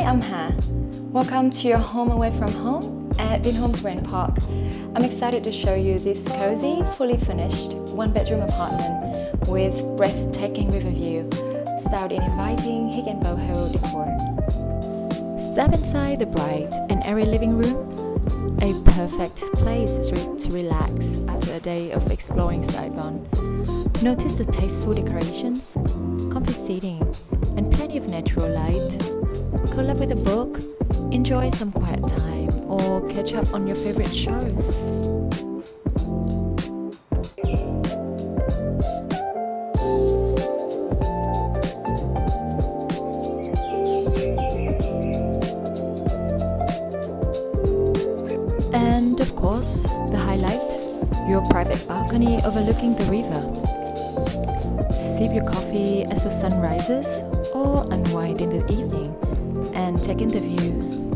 I'm Ha. Welcome to your home away from home at Vinhomes Grand Park. I'm excited to show you this cozy, fully furnished, one-bedroom apartment with breathtaking river view, styled in inviting Hygge and Boho decor. Step inside the bright and airy living room, a perfect place to relax after a day of exploring Saigon. Notice the tasteful decorations, comfy seating, and plenty of natural light. Curl up with a book, enjoy some quiet time, or catch up on your favorite shows. And of course, the highlight, your private balcony overlooking the river. Sip your coffee as the sun rises, or unwind in the evening and take in the views.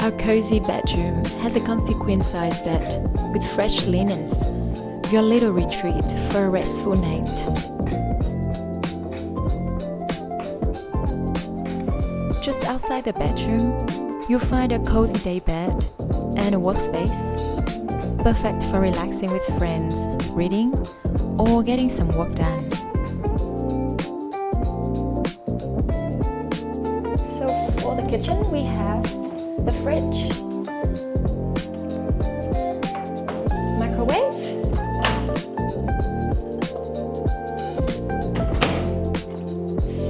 Our cozy bedroom has a comfy queen-size bed with fresh linens, your little retreat for a restful night. Just outside the bedroom, you'll find a cozy day bed and a workspace, perfect for relaxing with friends, reading, or getting some work done. So for the kitchen, we have the fridge, microwave,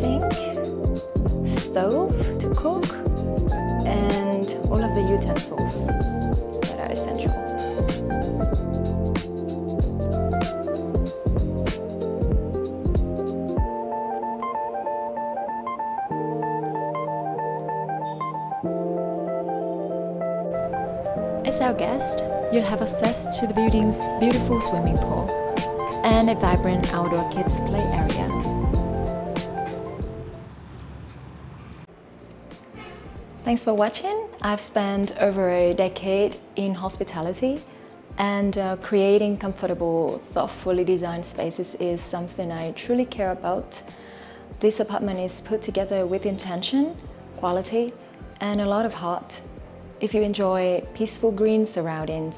sink, stove to cook, and all of the utensils that are essential. As our guest, you'll have access to the building's beautiful swimming pool and a vibrant outdoor kids' play area. Thanks for watching. I've spent over a decade in hospitality, and creating comfortable, thoughtfully designed spaces is something I truly care about. This apartment is put together with intention, quality, and a lot of heart. If you enjoy peaceful green surroundings,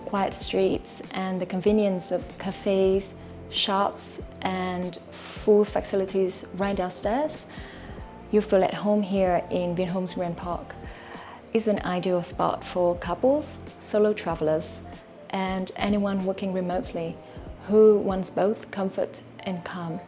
quiet streets, and the convenience of cafes, shops, and full facilities right downstairs, you'll feel at home here in Vinhomes Grand Park. It's an ideal spot for couples, solo travelers, and anyone working remotely who wants both comfort and calm.